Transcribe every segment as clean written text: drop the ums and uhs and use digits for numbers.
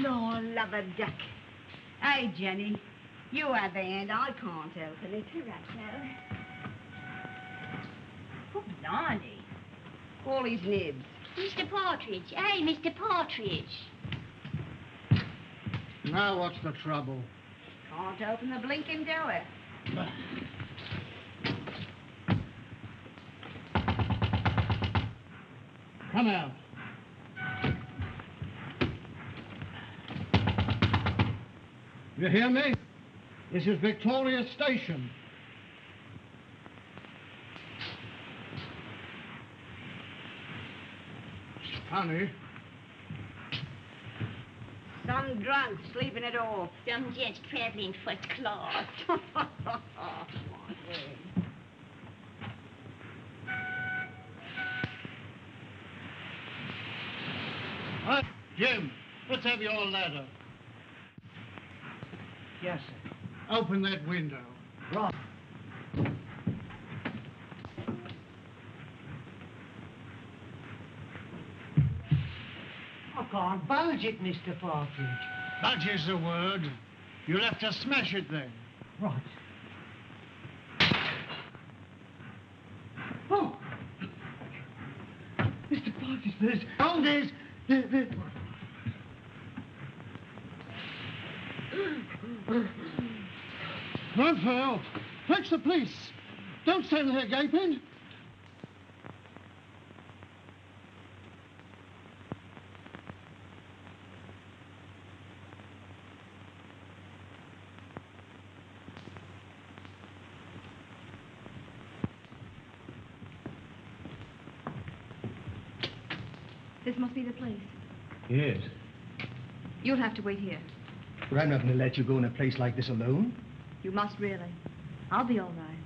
Lord, love a duck. Hey, Jenny, you have the hand. I can't open it. Right now. Oh, blimey. All his nibs. Mr. Partridge. Hey, Mr. Partridge. Now what's the trouble? Can't open the blinking door. Come out. You hear me? This is Victoria Station. Honey. Some drunk sleeping it off. Some gents traveling first class. Jim, let's have your ladder. Yes, sir. Open that window. Right. I can't budge it, Mr. Partridge. Budge is the word. You'll have to smash it then. Right. Oh! Mr. Partridge, there's... Oh, there's... Run for help. Fetch the police. Don't stand there gaping. This must be the place. Yes. You'll have to wait here. But I'm not going to let you go in a place like this alone. You must really. I'll be all right.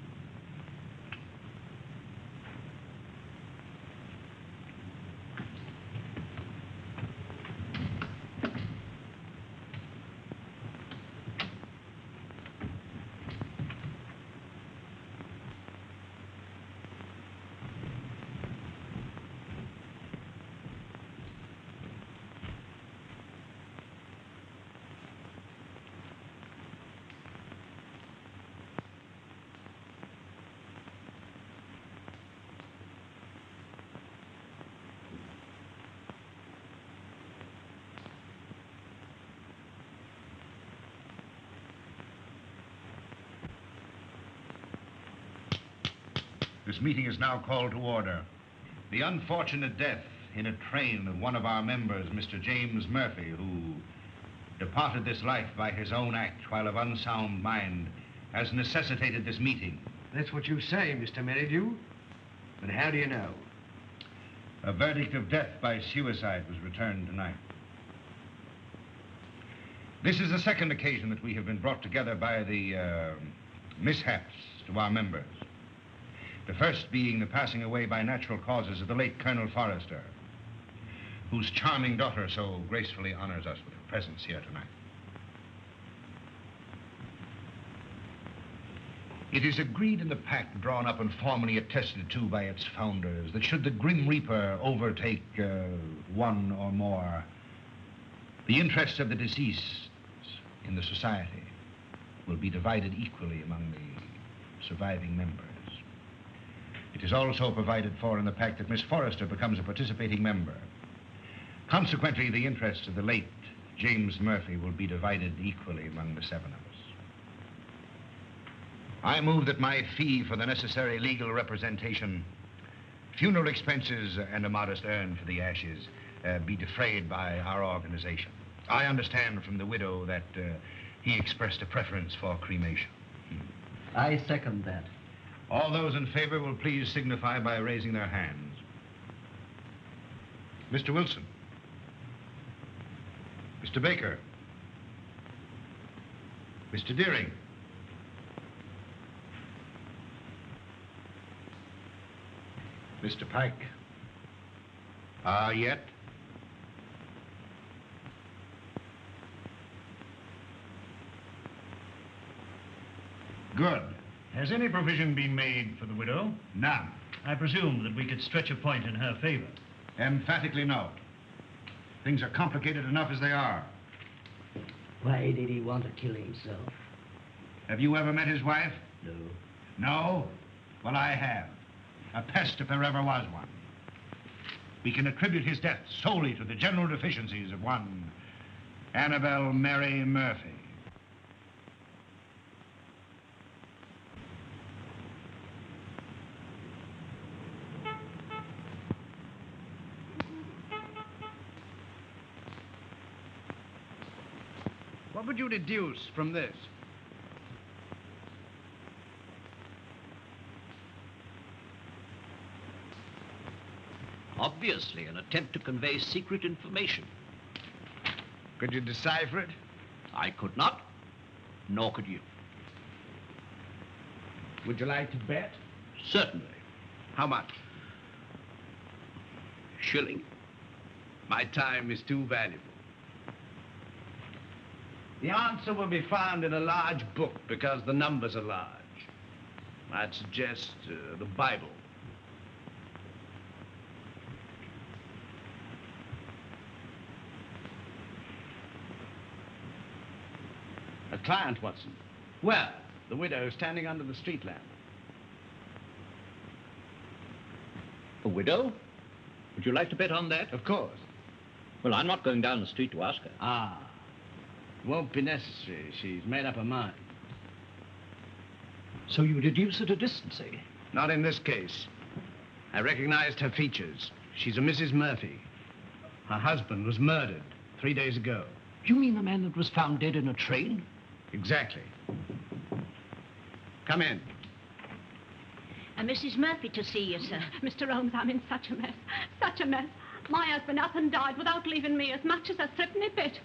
This meeting is now called to order. The unfortunate death in a train of one of our members, Mr. James Murphy, who departed this life by his own act while of unsound mind, has necessitated this meeting. That's what you say, Mr. Merrydew. But how do you know? A verdict of death by suicide was returned tonight. This is the second occasion that we have been brought together by the mishaps to our members. The first being the passing away by natural causes of the late Colonel Forrester, whose charming daughter so gracefully honors us with her presence here tonight. It is agreed in the pact drawn up and formally attested to by its founders that should the Grim Reaper overtake one or more, the interests of the deceased in the society will be divided equally among the surviving members. It is also provided for in the pact that Miss Forrester becomes a participating member. Consequently, the interests of the late James Murphy will be divided equally among the seven of us. I move that my fee for the necessary legal representation, funeral expenses, and a modest urn for the ashes be defrayed by our organization. I understand from the widow that he expressed a preference for cremation. I second that. All those in favor will please signify by raising their hands. Mr. Wilson. Mr. Baker. Mr. Dearing. Mr. Pyke. Yet? Good. Has any provision been made for the widow? None. I presume that we could stretch a point in her favor. Emphatically no. Things are complicated enough as they are. Why did he want to kill himself? Have you ever met his wife? No. No? Well, I have. A pest if there ever was one. We can attribute his death solely to the general deficiencies of one Annabel Mary Murphy. What would you deduce from this? Obviously, an attempt to convey secret information. Could you decipher it? I could not, nor could you. Would you like to bet? Certainly. How much? Shilling. My time is too valuable. The answer will be found in a large book because the numbers are large. I'd suggest the Bible. A client, Watson. Well, the widow standing under the street lamp. A widow? Would you like to bet on that? Of course. Well, I'm not going down the street to ask her. Ah. Won't be necessary. She's made up her mind. So you deduce at a distance, eh? Not in this case. I recognized her features. She's a Mrs. Murphy. Her husband was murdered 3 days ago. You mean the man that was found dead in a train? Exactly. Come in. Mrs. Murphy to see you, sir. Mr. Holmes, I'm in such a mess. Such a mess. My husband up and died without leaving me as much as a threepenny bit.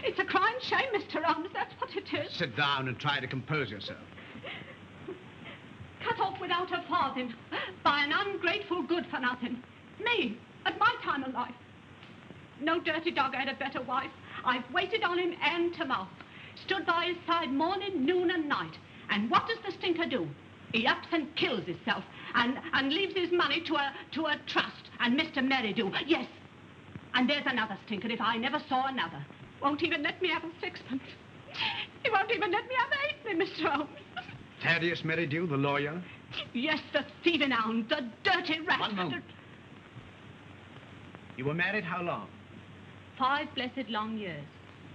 It's a crying shame, Mr. Holmes. That's what it is. Sit down and try to compose yourself. Cut off without a farthing by an ungrateful good-for-nothing. Me, at my time of life. No dirty dog had a better wife. I've waited on him hand to mouth. Stood by his side morning, noon, and night. And what does the stinker do? He ups and kills himself and leaves his money to a trust. And Mr. Merrydew, yes. And there's another stinker if I never saw another. Won't even let me have a sixpence. He won't even let me have a halfpenny, Mr. Holmes. Thaddeus Merrydew, the lawyer? Yes, the thieving hound, the dirty rat. 1 moment. You were married how long? 5 blessed long years.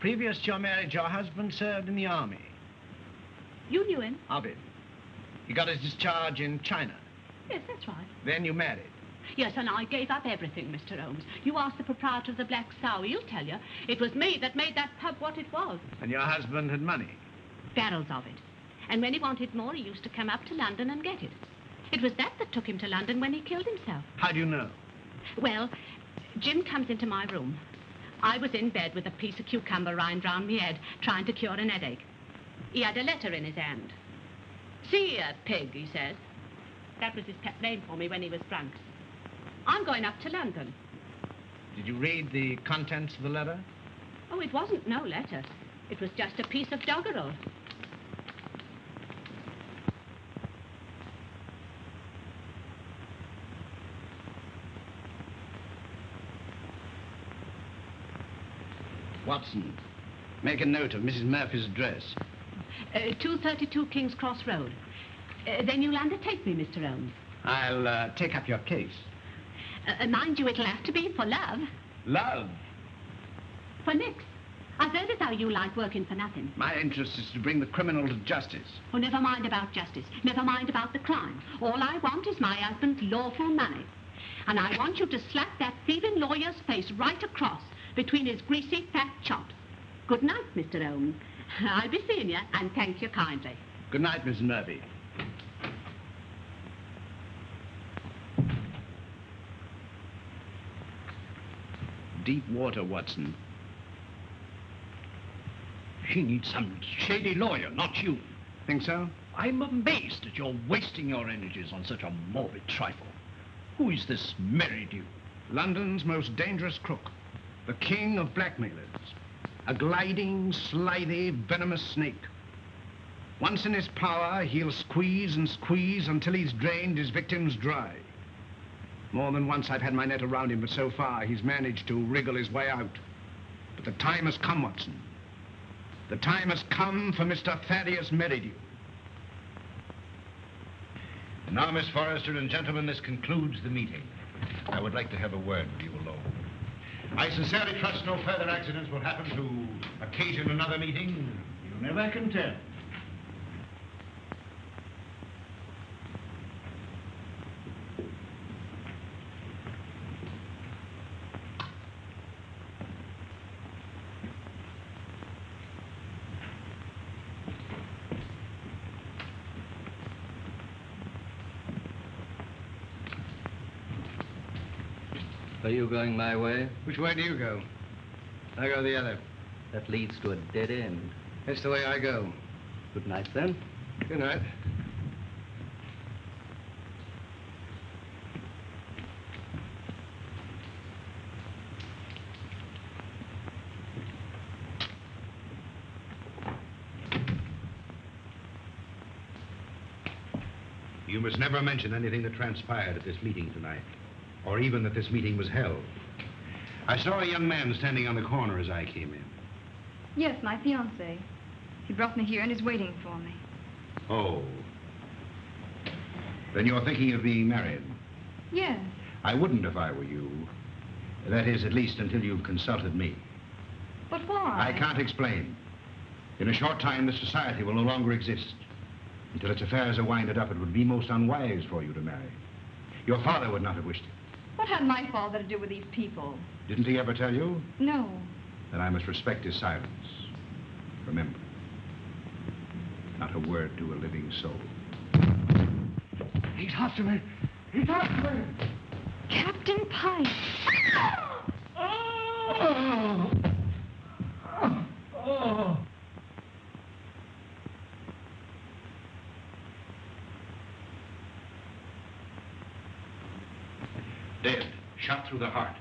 Previous to your marriage, your husband served in the army. You knew him? I did. He got his discharge in China. Yes, that's right. Then you married. Yes, and I gave up everything, Mr. Holmes. You asked the proprietor of the Black Sow. He'll tell you. It was me that made that pub what it was. And your husband had money. Barrels of it. And when he wanted more, he used to come up to London and get it. It was that took him to London when he killed himself. How do you know? Well, Jim comes into my room. I was in bed with a piece of cucumber rind round my head, trying to cure an headache. He had a letter in his hand. See here, pig, he says. That was his pet name for me when he was drunk. I'm going up to London. Did you read the contents of the letter? Oh, it wasn't no letter. It was just a piece of doggerel. Watson, make a note of Mrs. Murphy's address. 232 King's Cross Road. Then you'll undertake me, Mr. Holmes. I'll take up your case. Mind you, it'll have to be for love. Love? For nix. I've heard as how you like working for nothing. My interest is to bring the criminal to justice. Oh, never mind about justice. Never mind about the crime. All I want is my husband's lawful money. And I want you to slap that thieving lawyer's face right across between his greasy, fat chops. Good night, Mr. Holmes. I'll be seeing you, and thank you kindly. Good night, Mrs. Murphy. Deep water, Watson. She needs some shady lawyer, not you. Think so? I'm amazed that you're wasting your energies on such a morbid trifle. Who is this Merrydew? London's most dangerous crook. The king of blackmailers. A gliding, slithy, venomous snake. Once in his power, he'll squeeze and squeeze until he's drained his victims dry. More than once I've had my net around him, but so far he's managed to wriggle his way out. But the time has come, Watson. The time has come for Mr. Thaddeus Merrydew. And now, Miss Forrester and gentlemen, this concludes the meeting. I would like to have a word with you alone. I sincerely trust no further accidents will happen to occasion another meeting. You never can tell. Are you going my way? Which way do you go? I go the other. That leads to a dead end. That's the way I go. Good night, then. Good night. You must never mention anything that transpired at this meeting tonight, or even that this meeting was held. I saw a young man standing on the corner as I came in. Yes, my fiancé. He brought me here and is waiting for me. Oh. Then you're thinking of being married? Yes. I wouldn't if I were you. That is, at least until you've consulted me. But why? I can't explain. In a short time, this society will no longer exist. Until its affairs are winded up, it would be most unwise for you to marry. Your father would not have wished it. What had my father to do with these people? Didn't he ever tell you? No. Then I must respect his silence. Remember, not a word to a living soul. He's after me. He's after me. Captain Pyke. Oh. Oh. Dead, shot through the heart.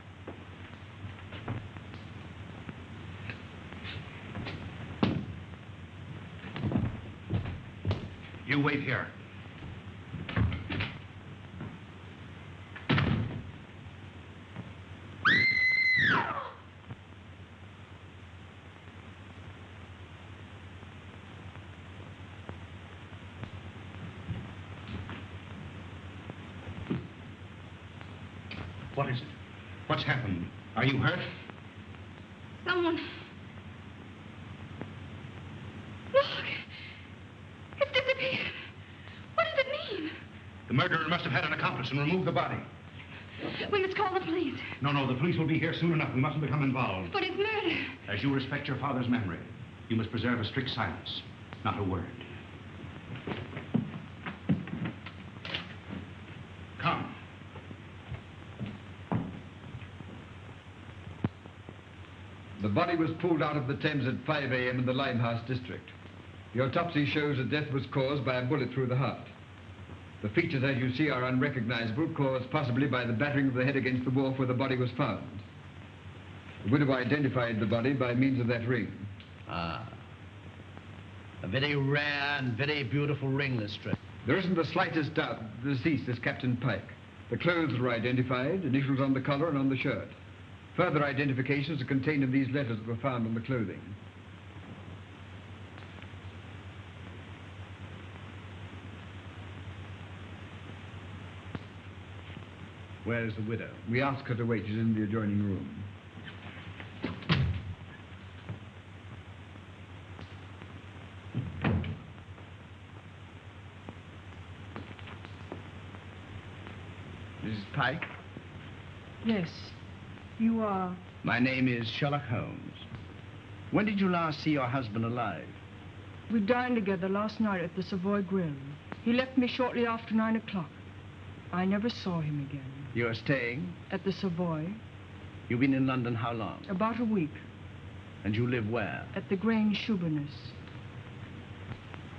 You wait here. What is it? What's happened? Are you hurt? Someone... Look! It's disappeared. What does it mean? The murderer must have had an accomplice and removed the body. We must call the police. No, the police will be here soon enough. We mustn't become involved. But it's murder. As you respect your father's memory, you must preserve a strict silence. Not a word. Come. The body was pulled out of the Thames at 5 a.m. in the Limehouse district. The autopsy shows that death was caused by a bullet through the heart. The features, as you see, are unrecognizable, caused possibly by the battering of the head against the wharf where the body was found. The widow identified the body by means of that ring. Ah. A very rare and very beautiful ring, Lestrade. There isn't the slightest doubt the deceased is Captain Pyke. The clothes were identified, initials on the collar and on the shirt. Further identifications are contained in these letters that were found on the clothing. Where is the widow? We asked her to wait. She's in the adjoining room. Mrs. Pyke? Yes. You are... My name is Sherlock Holmes. When did you last see your husband alive? We dined together last night at the Savoy Grill. He left me shortly after 9 o'clock. I never saw him again. You're staying? At the Savoy. You've been in London how long? About a week. And you live where? At the Grange Shoeburyness.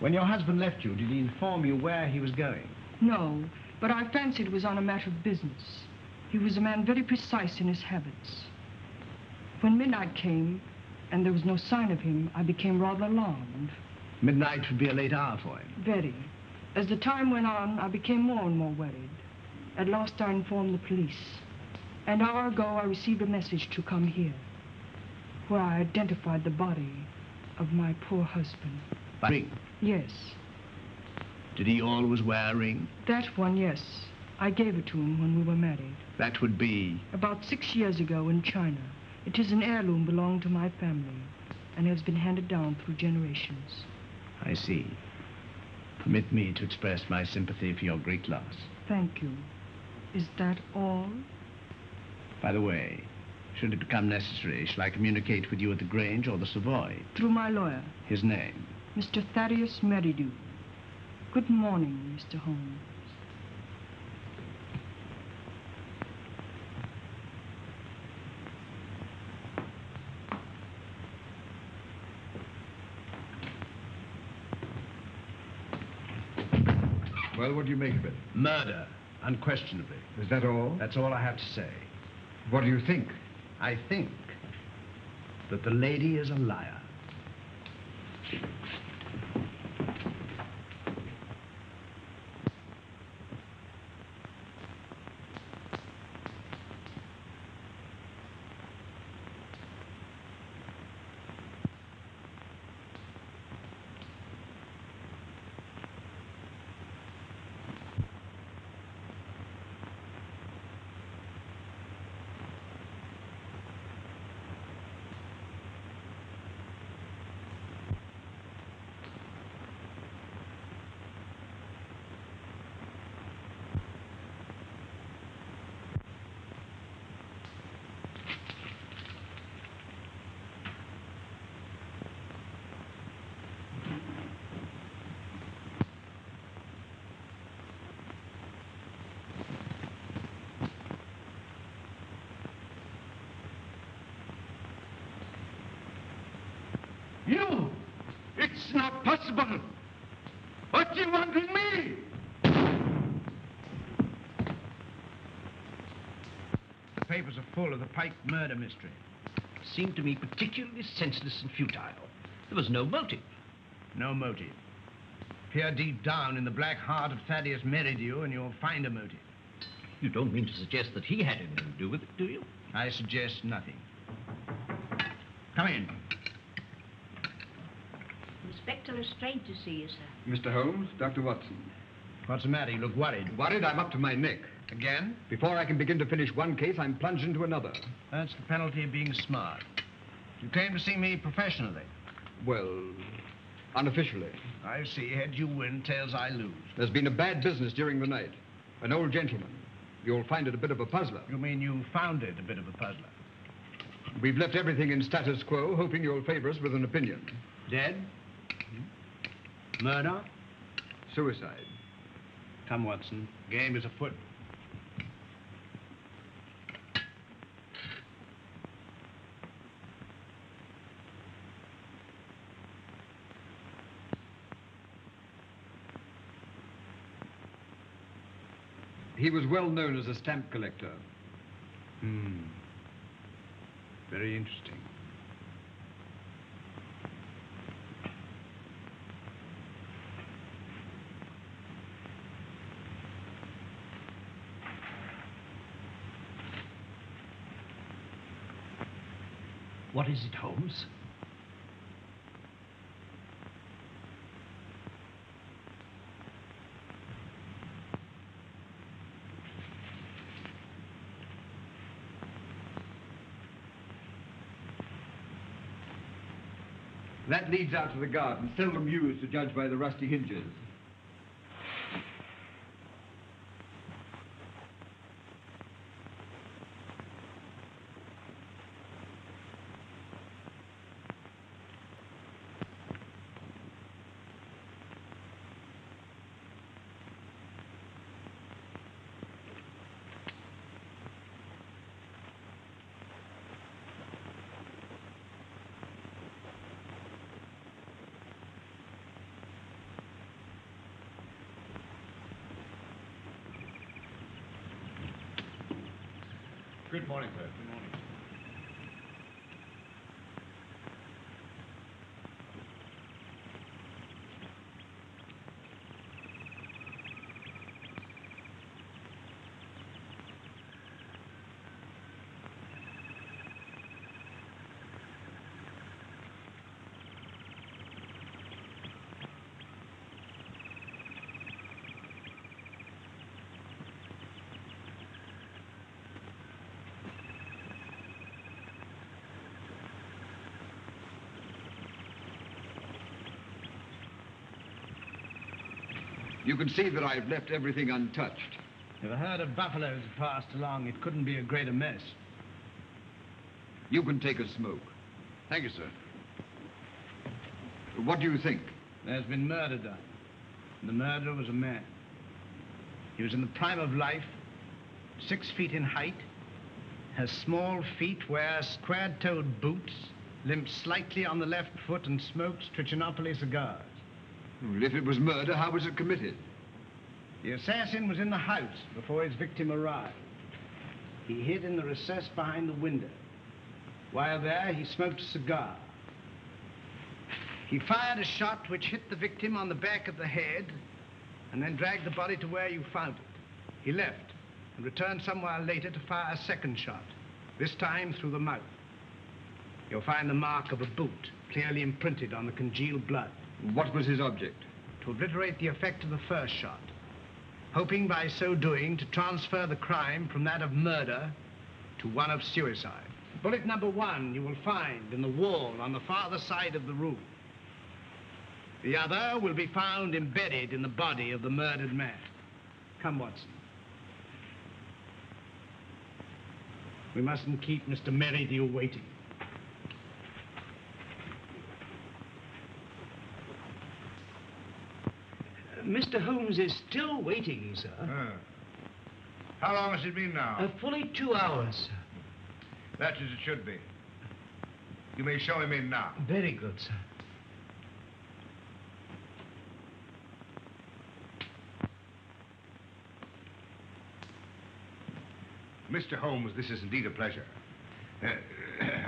When your husband left you, did he inform you where he was going? No, but I fancied it was on a matter of business. He was a man very precise in his habits. When midnight came, and there was no sign of him, I became rather alarmed. Midnight would be a late hour for him. Very. As the time went on, I became more and more worried. At last, I informed the police. An hour ago, I received a message to come here, where I identified the body of my poor husband. Ring? Yes. Did he always wear a ring? That one, yes. I gave it to him when we were married. That would be... About 6 years ago in China. It is an heirloom belonging to my family and has been handed down through generations. I see. Permit me to express my sympathy for your great loss. Thank you. Is that all? By the way, should it become necessary, shall I communicate with you at the Grange or the Savoy? Through my lawyer. His name? Mr. Thaddeus Merrydew. Good morning, Mr. Holmes. Well, what do you make of it? Murder, unquestionably. Is that all? That's all I have to say. What do you think? I think that the lady is a liar. You! It's not possible! What do you want with me? The papers are full of the Pyke murder mystery. Seemed to me particularly senseless and futile. There was no motive. No motive. Peer deep down in the black heart of Thaddeus Merrydew and you'll find a motive. You don't mean to suggest that he had anything to do with it, do you? I suggest nothing. Come in. Inspector Lestrade to see you, sir. Mr. Holmes, Dr. Watson. What's the matter? You look worried. Worried? I'm up to my neck. Again? Before I can begin to finish one case, I'm plunged into another. That's the penalty of being smart. You came to see me professionally. Well, unofficially. I see. Heads you win, tails I lose. There's been a bad business during the night. An old gentleman. You'll find it a bit of a puzzler. You mean you found it a bit of a puzzler? We've left everything in status quo, hoping you'll favor us with an opinion. Dead? Murder? Suicide. Come, Watson. Game is afoot. He was well known as a stamp collector. Very interesting. What is it, Holmes? That leads out to the garden, seldom used to judge by the rusty hinges. Good morning, sir. Good morning. You can see that I've left everything untouched. If a herd of buffaloes had passed along, it couldn't be a greater mess. You can take a smoke. Thank you, sir. What do you think? There's been murder done. The murderer was a man. He was in the prime of life, 6 feet in height, has small feet, wears square-toed boots, limps slightly on the left foot, and smokes Trichinopoly cigars. Well, if it was murder, how was it committed? The assassin was in the house before his victim arrived. He hid in the recess behind the window. While there, he smoked a cigar. He fired a shot which hit the victim on the back of the head and then dragged the body to where you found it. He left and returned some while later to fire a second shot, this time through the mouth. You'll find the mark of a boot clearly imprinted on the congealed blood. What was his object? To obliterate the effect of the first shot, hoping by so doing to transfer the crime from that of murder to one of suicide. Bullet number 1 you will find in the wall on the farther side of the room. The other will be found embedded in the body of the murdered man. Come, Watson. We mustn't keep Mr. Merrydew waiting. Mr. Holmes is still waiting, sir. How long has it been now? Fully 2 hours, sir. That's as it should be. You may show him in now. Very good, sir. Mr. Holmes, this is indeed a pleasure.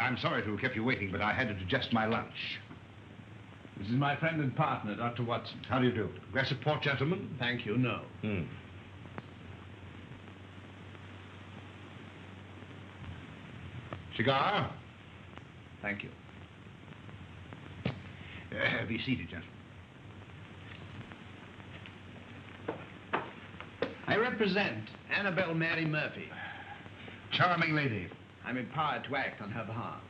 I'm sorry to have kept you waiting, but I had to digest my lunch. This is my friend and partner, Dr. Watson. How do you do? Glass of port, gentlemen? Thank you, no. Cigar? Thank you. Be seated, gentlemen. I represent Annabelle Mary Murphy. Charming lady. I'm empowered to act on her behalf.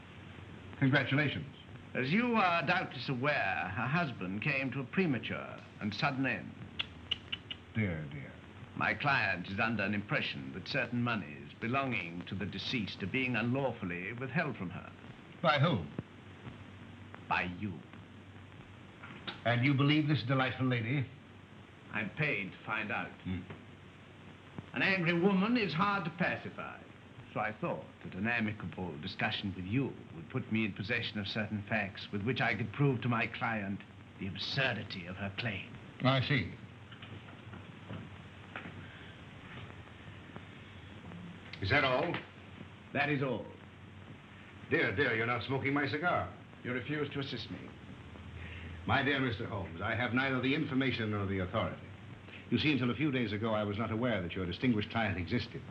Congratulations. As you are doubtless aware, her husband came to a premature and sudden end. Dear, dear. My client is under an impression that certain monies belonging to the deceased are being unlawfully withheld from her. By whom? By you. And you believe this delightful lady? I'm paid to find out. An angry woman is hard to pacify. So I thought that an amicable discussion with you would put me in possession of certain facts with which I could prove to my client the absurdity of her claim. I see. Is that all? That is all. Dear, dear, you're not smoking my cigar. You refuse to assist me. My dear Mr. Holmes, I have neither the information nor the authority. You see, until a few days ago, I was not aware that your distinguished client existed.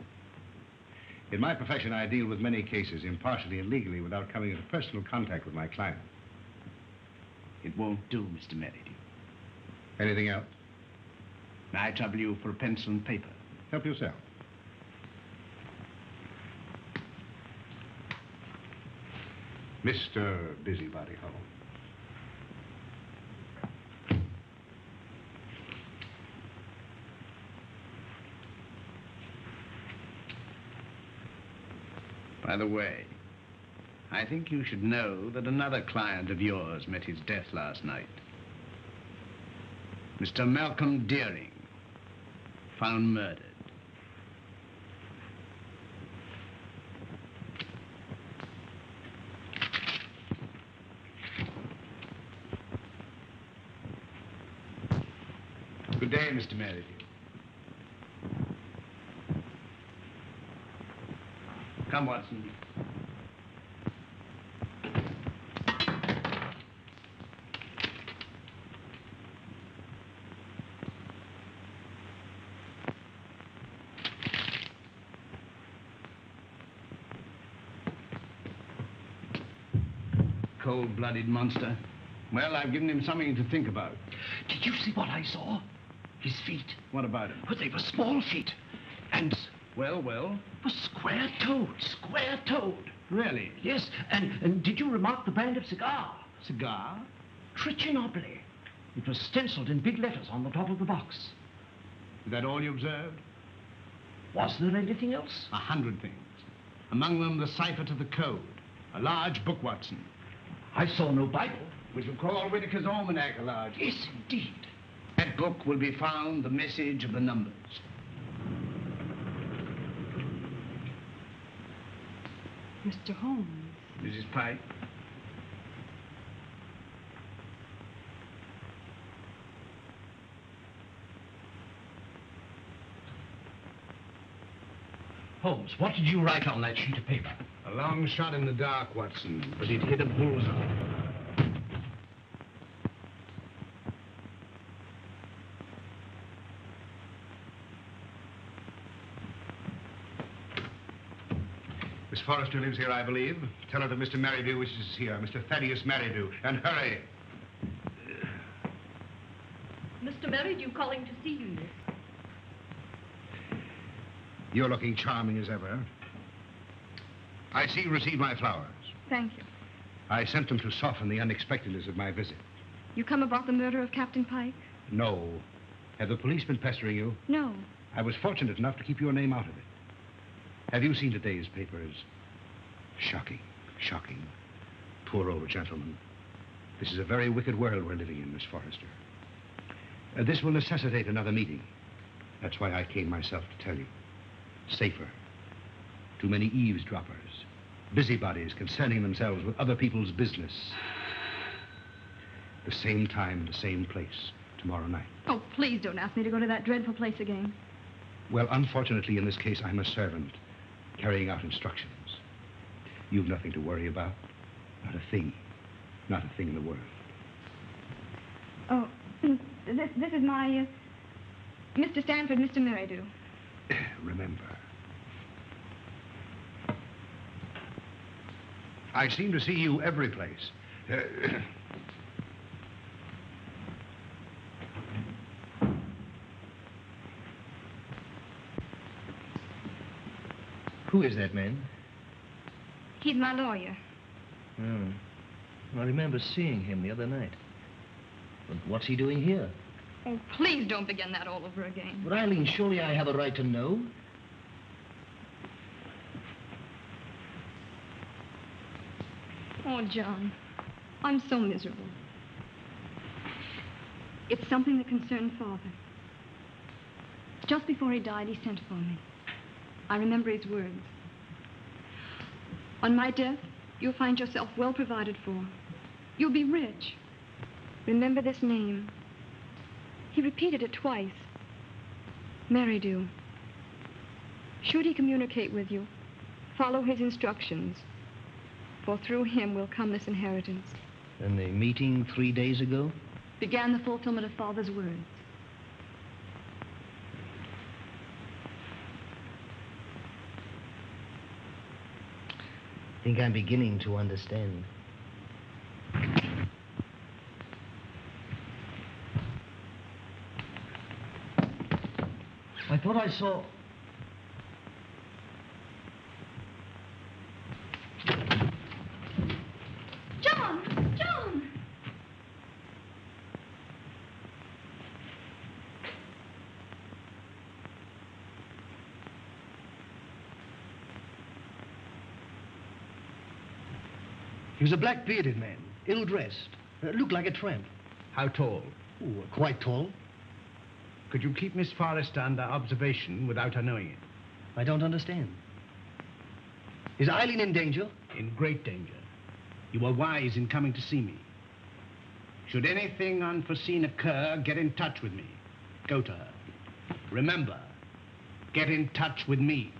In my profession, I deal with many cases impartially and legally without coming into personal contact with my client. It won't do, Mr. Merrydew. Anything else? May I trouble you for a pencil and paper? Help yourself. Mr. Busybody Holmes. By the way, I think you should know that another client of yours met his death last night. Mr. Malcom Dearing, found murdered. Good day, Mr. Merrydew. Come, Watson. Cold-blooded monster. Well, I've given him something to think about. Did you see what I saw? His feet. What about him? Well, they were small feet. And Well? was square-toed. Really? Yes, and did you remark the brand of cigar? Cigar? Trichinopoly. It was stenciled in big letters on the top of the box. Is that all you observed? Was there anything else? 100 things. Among them, the cipher to the code. A large book, Watson. I saw no Bible. We shall call Whitaker's Almanac a large book. Yes, indeed. That book will be found the message of the numbers. Mr. Holmes. Mrs. Pyke. Holmes, what did you write on that sheet of paper? A long shot in the dark, Watson, but it hit a bullseye. Miss Forrester lives here, I believe. Tell her that Mr. Merrydew wishes to see her, Mr. Thaddeus Merrydew, and hurry. Mr. Merrydew calling to see you, miss. You're looking charming as ever. I see you received my flowers. Thank you. I sent them to soften the unexpectedness of my visit. You come about the murder of Captain Pyke? No. Have the police been pestering you? No. I was fortunate enough to keep your name out of it. Have you seen today's papers? Shocking, shocking. Poor old gentleman. This is a very wicked world we're living in, Miss Forrester. This will necessitate another meeting. That's why I came myself to tell you. Safer. Too many eavesdroppers. Busybodies concerning themselves with other people's business. The same time, the same place, tomorrow night. Oh, please don't ask me to go to that dreadful place again. Well, unfortunately, in this case, I'm a servant, carrying out instructions. You've nothing to worry about. Not a thing. Not a thing in the world. Oh, this is my, Mr. Stanford, Mr. Merrydew. Remember. I seem to see you every place. Who is that man? He's my lawyer. Oh. I remember seeing him the other night. But what's he doing here? Oh, please don't begin that all over again. But Eileen, surely I have a right to know. Oh, John, I'm so miserable. It's something that concerned Father. Just before he died, he sent for me. I remember his words. On my death, you'll find yourself well provided for. You'll be rich. Remember this name. He repeated it twice. Merrydew. Should he communicate with you, follow his instructions, for through him will come this inheritance. And the meeting 3 days ago? Began the fulfillment of Father's words. I think I'm beginning to understand. I thought I saw... John! He was a black-bearded man, ill-dressed, looked like a tramp. How tall? Oh, quite tall. Could you keep Miss Forrester under observation without her knowing it? I don't understand. Is Eileen in danger? In great danger. You were wise in coming to see me. Should anything unforeseen occur, get in touch with me. Go to her. Remember, get in touch with me.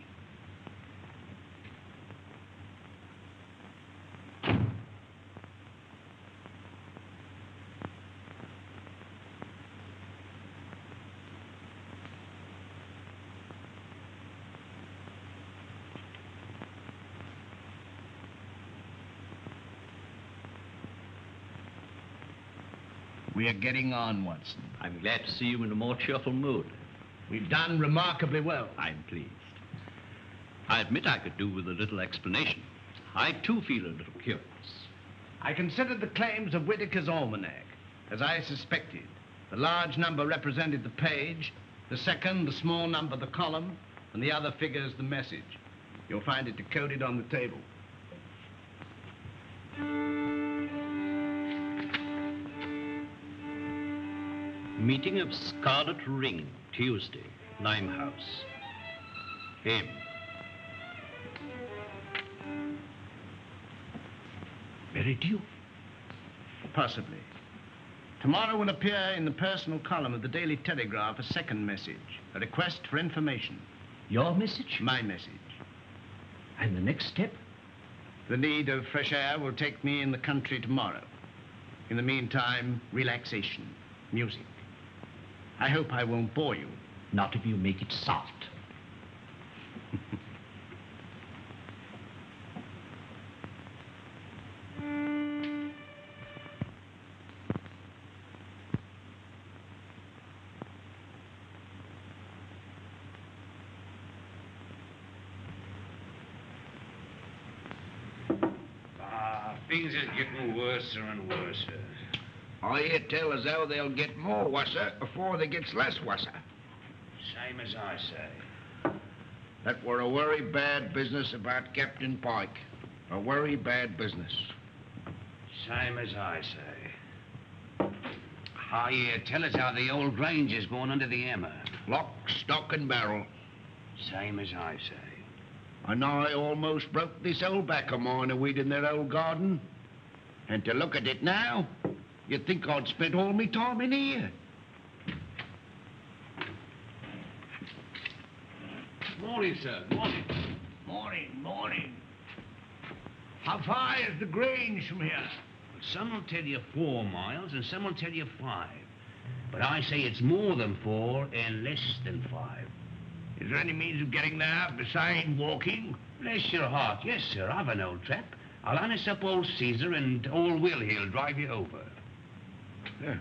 We are getting on, Watson. I'm glad to see you in a more cheerful mood. We've done remarkably well. I'm pleased. I admit I could do with a little explanation. I, too, feel a little curious. I considered the claims of Whitaker's Almanac. As I suspected, the large number represented the page, The second, the small number, the column, and the other figures, the message. You'll find it decoded on the table. Meeting of Scarlet Ring, Tuesday, Limehouse. M. Merrydew? Possibly. Tomorrow will appear in the personal column of the Daily Telegraph a second message, a request for information. Your message? My message. And the next step? The need of fresh air will take me in the country tomorrow. In the meantime, relaxation, music. I hope I won't bore you. Not if you make it soft. Things are getting worse and worse. I hear tell as how they'll get more worser before they gets less worser. Same as I say. That were a very bad business about Captain Pyke. A very bad business. Same as I say. I hear tell us how the old Grange is going under the hammer. Lock, stock, and barrel. Same as I say. And I almost broke this old back of mine a weed in their old garden. And to look at it now, you'd think I'd spent all my time in here. Morning, sir. Morning. Morning. How far is the Grange from here? Well, some will tell you 4 miles and some will tell you 5. But I say it's more than 4 and less than 5. Is there any means of getting there besides walking? Bless your heart, yes, sir. I've an old trap. I'll harness up old Caesar and old Will he'll drive you over. Yeah.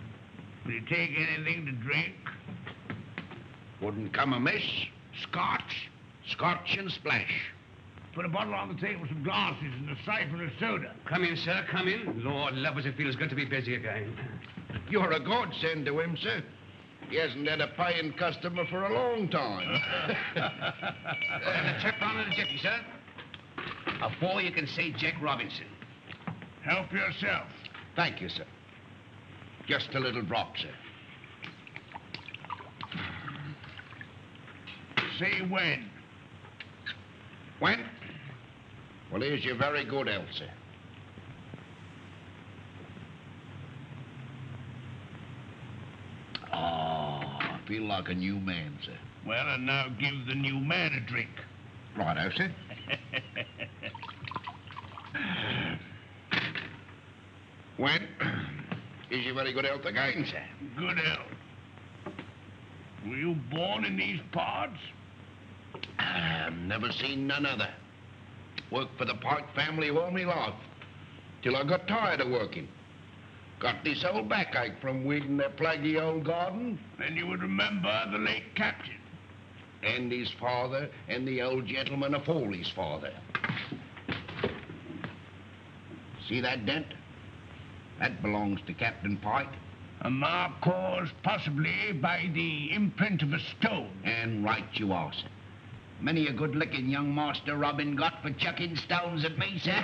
Will you take anything to drink? Wouldn't come amiss. Scotch and splash. Put a bottle on the table, some glasses, and a siphon of soda. Come in, sir, come in. Lord love us, it feels good to be busy again. You're a godsend to him, sir. He hasn't had a paying customer for a long time. There's a chap round in the jetty, sir. Afore you can say Jack Robinson. Help yourself. Thank you, sir. Just a little drop, sir. Say when. When? Well, here's your very good health, sir. Oh, I feel like a new man, sir. Well, and now give the new man a drink. Righto, sir. When? Is your very good health again, sir? Good health. Were you born in these parts? Never seen none other. Worked for the Pyke family all my life, till I got tired of working. Got this old backache from weeding their plaguey old garden. Then you would remember the late captain. And his father, and the old gentleman afore his father. See that dent? That belongs to Captain Pyke. A mark caused possibly by the imprint of a stone. And right you are, sir. Many a good-looking young master Robin got for chucking stones at me, sir.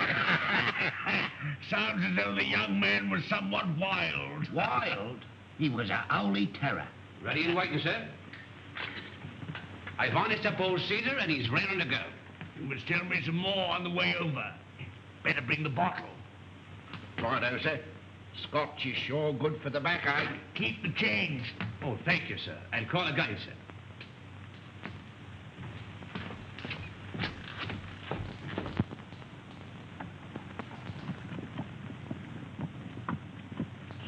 Sounds as though the young man was somewhat wild. Wild? He was a holy terror. Ready and waiting, sir. I've harnessed up old Caesar and he's raring to go. You must tell me some more on the way over. Better bring the bottle. Righto, sir. Scotch is sure good for the backache. Keep the change. Oh, thank you, sir. And call again, sir.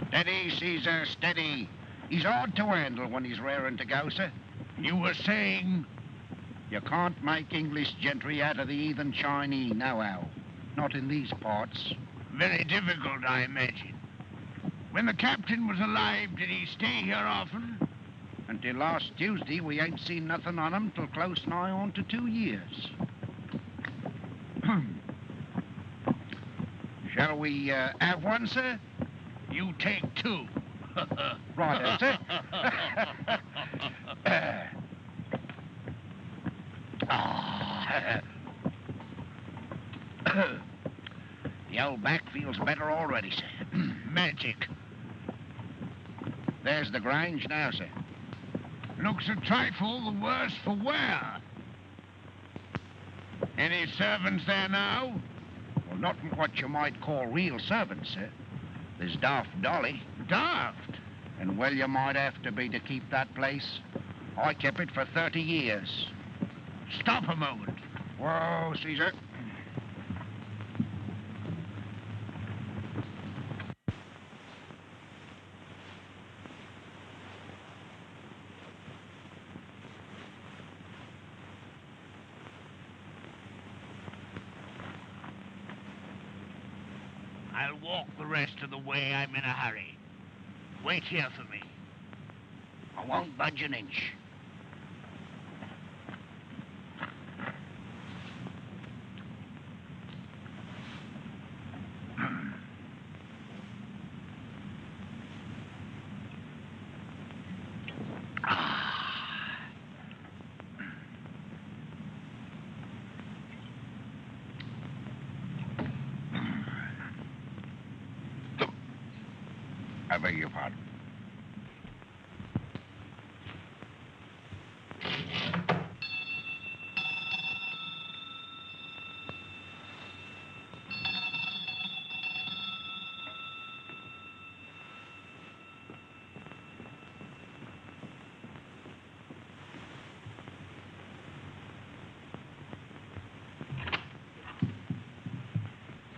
Steady, Caesar, steady. He's hard to handle when he's raring to go, sir. You were saying? You can't make English gentry out of the heathen Chinese, nohow. Not in these parts. Very difficult, I imagine. When the captain was alive, did he stay here often? Until last Tuesday, we ain't seen nothing on him till close nigh on to 2 years. Shall we have one, sir? You take 2. Right, that's it. The old back feels better already, sir. Magic. There's the Grange now, sir. Looks a trifle the worse for wear. Any servants there now? Well, not what you might call real servants, sir. There's Daft Dolly. Daft? And well you might have to be to keep that place. I kept it for 30 years. Stop a moment. Whoa, Caesar. I'll walk the rest of the way. I'm in a hurry. Wait here for me. I won't budge an inch. I beg your pardon.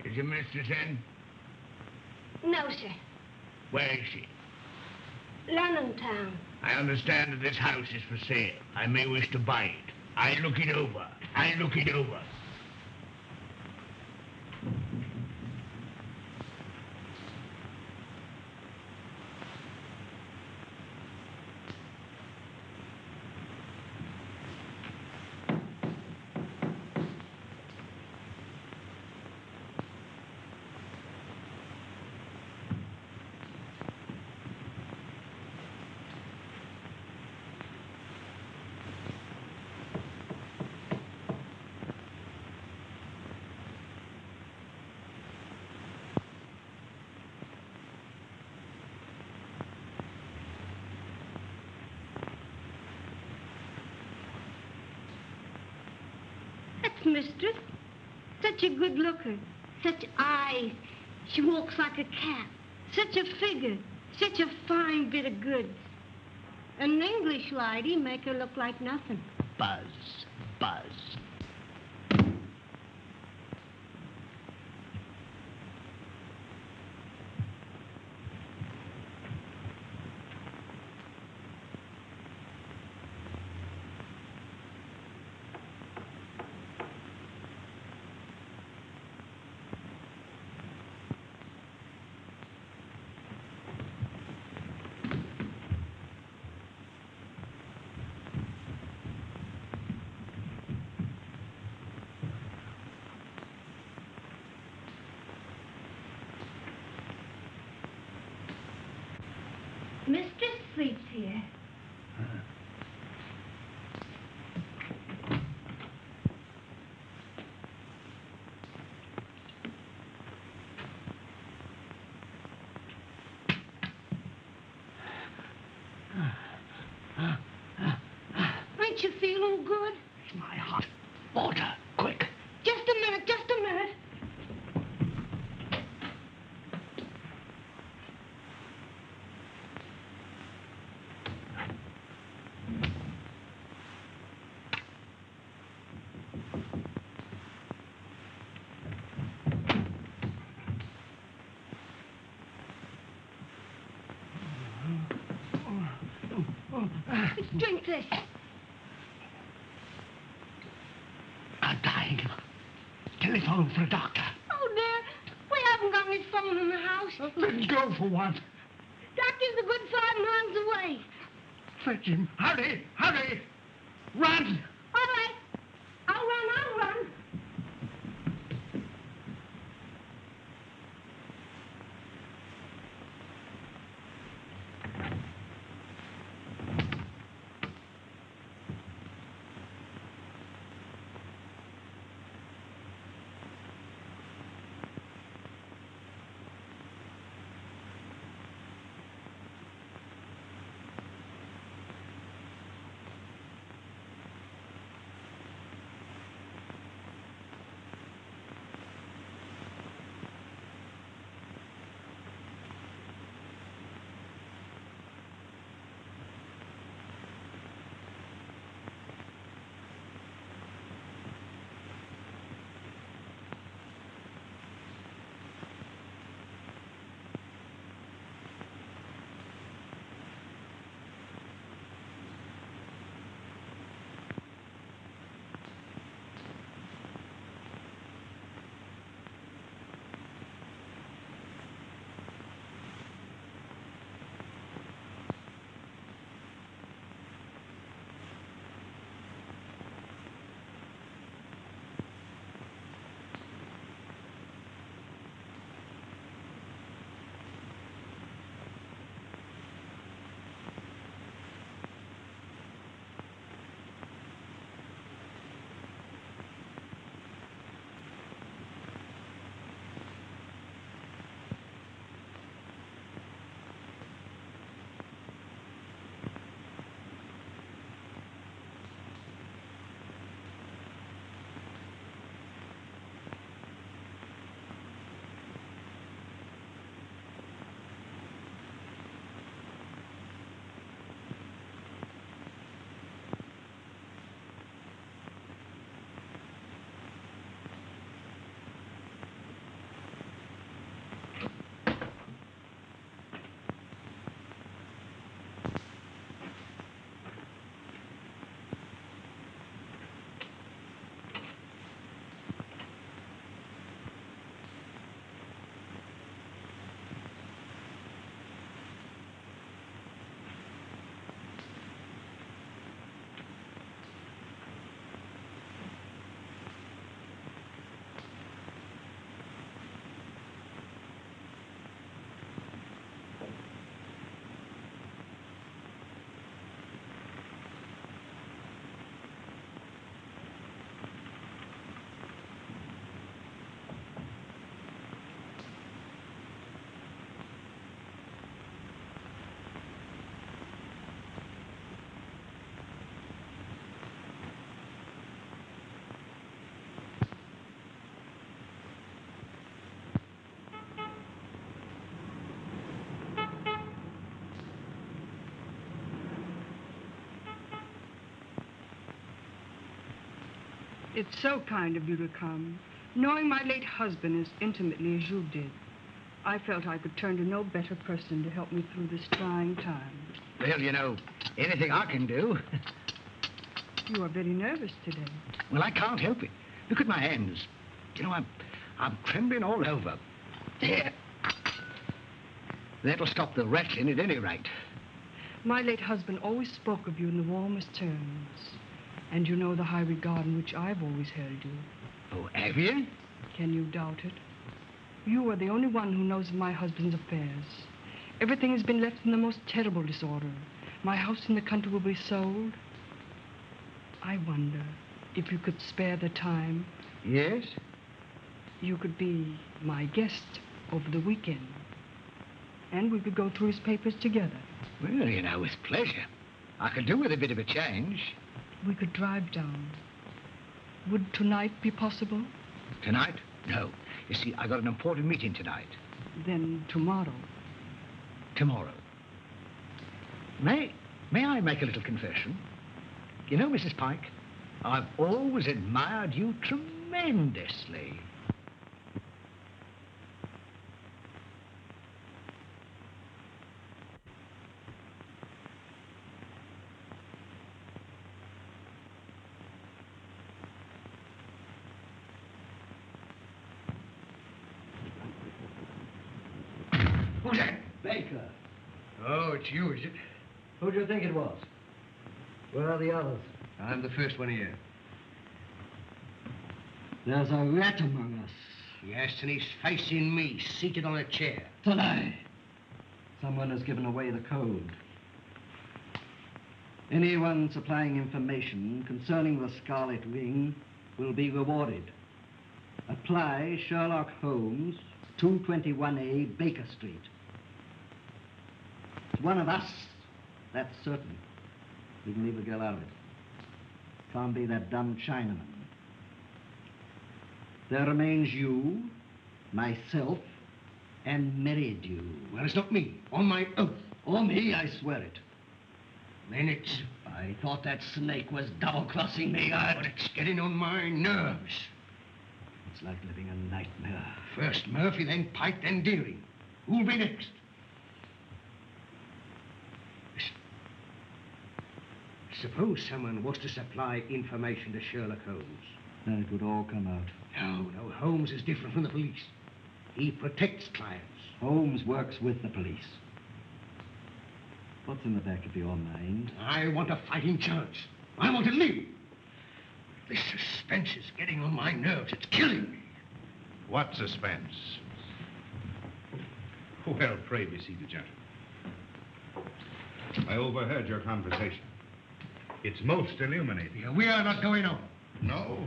Is your mistress in? No, sir. Where is she? London town. I understand that this house is for sale. I may wish to buy it. I look it over. I look it over. Mistress. Such a good looker. Such eyes. She walks like a cat. Such a figure. Such a fine bit of goods. An English lady make her look like nothing. Buzz, buzz. Mistress sleeps here. Ain't you feeling good? It's my hot water. Quick. Just a minute, just a minute. Drink this. I'm dying. Telephone for a doctor. Oh, dear. We haven't got any phone in the house. Let's go for one. Doctor's a good 5 miles away. Fetch him. Hurry, hurry. Run. All right. I'll run. It's so kind of you to come. Knowing my late husband as intimately as you did, I felt I could turn to no better person to help me through this trying time. Well, you know, anything I can do. You are very nervous today. Well, I can't help it. Look at my hands. You know, I'm trembling all over. There. That'll stop the rattling at any rate. My late husband always spoke of you in the warmest terms. And you know the high regard in which I've always held you. Oh, have you? Can you doubt it? You are the only one who knows of my husband's affairs. Everything has been left in the most terrible disorder. My house in the country will be sold. I wonder if you could spare the time. Yes? You could be my guest over the weekend. And we could go through his papers together. Well, you know, with pleasure. I could do with a bit of a change. We could drive down. Would tonight be possible? Tonight? No. You see, I got an important meeting tonight. Then tomorrow. Tomorrow. May I make a little confession? You know, Mrs. Pyke, I've always admired you tremendously. Who's that? Baker. Oh, it's you, is it? Who do you think it was? Where are the others? I'm the first one here. There's a rat among us. Yes, and he's facing me, seated on a chair. Tonight. Someone has given away the code. Anyone supplying information concerning the Scarlet Ring will be rewarded. Apply Sherlock Holmes, 221A Baker Street. It's one of us, that's certain. We can leave the girl out of it. Can't be that dumb Chinaman. There remains you, myself, and Merrydew. Well, it's not me. On my oath. On me, I swear it. Then it's... I thought that snake was double-crossing me. But it's getting on my nerves. It's like living a nightmare. First Murphy, then Pyke, then Dearing. Who'll be next? Suppose someone was to supply information to Sherlock Holmes. Then it would all come out. No, Holmes is different from the police. He protects clients. Holmes works with the police. What's in the back of your mind? I want a fighting chance. I want to live. This suspense is getting on my nerves. It's killing me. What suspense? Well, pray be seated, gentlemen. I overheard your conversation. It's most illuminating. Yeah, we are not going on. No?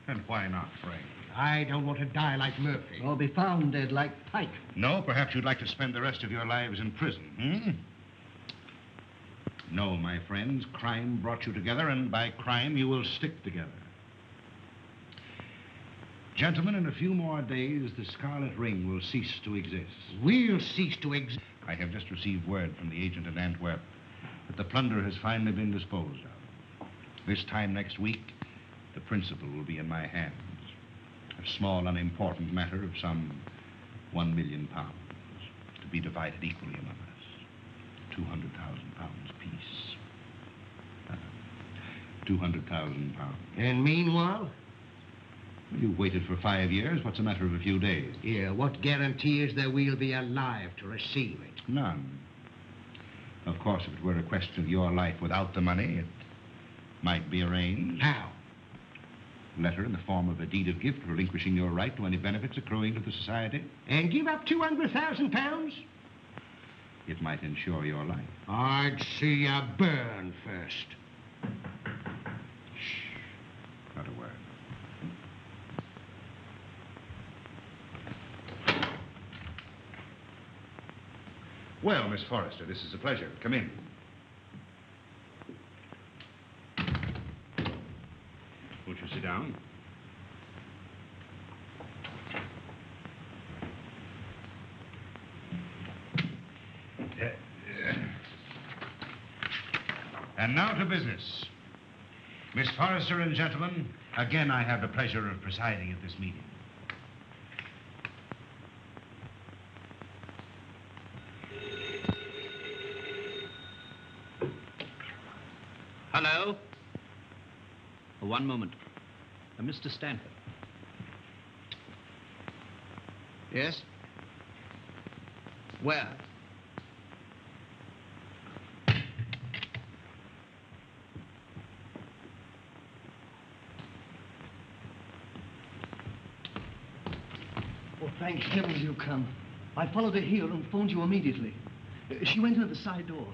And why not, pray? I don't want to die like Murphy. Or be found dead like Pyke. No, perhaps you'd like to spend the rest of your lives in prison, No, my friends, crime brought you together, and by crime you will stick together. Gentlemen, in a few more days, the Scarlet Ring will cease to exist. We'll cease to exist. I have just received word from the agent at Antwerp that the plunder has finally been disposed of. This time next week, the principal will be in my hands. A small, unimportant matter of some £1 million, to be divided equally among us. £200,000 apiece. £200,000. And meanwhile? You've waited for 5 years. What's a matter of a few days? Yeah, what guarantee is there we'll be alive to receive it? None. Of course, if it were a question of your life without the money, it might be arranged. How? Letter in the form of a deed of gift relinquishing your right to any benefits accruing to the society. And give up £200,000? It might ensure your life. I'd see you burn first. Shh. Not a word. Well, Miss Forrester, this is a pleasure. Come in. Won't you sit down? And now to business. Miss Forrester and gentlemen, Again, I have the pleasure of presiding at this meeting. Hello? One moment. Mr. Stanford. Yes? Where? Oh, thank heavens you come. I followed her here and phoned you immediately. She went into the side door.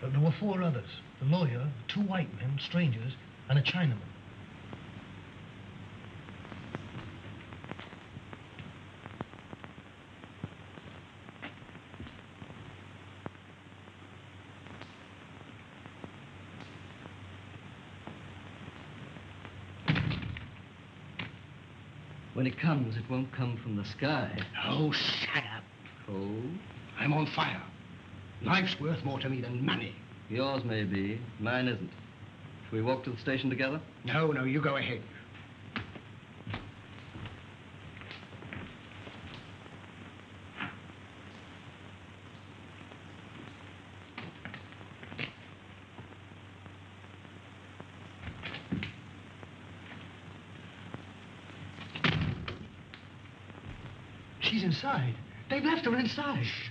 There were 4 others. The lawyer, 2 white men, strangers, and a Chinaman. When it comes, it won't come from the sky. Oh, shut up. Oh? I'm on fire. Life's worth more to me than money. Yours may be. Mine isn't. Shall we walk to the station together? No, you go ahead. She's inside. They've left her inside. Shh.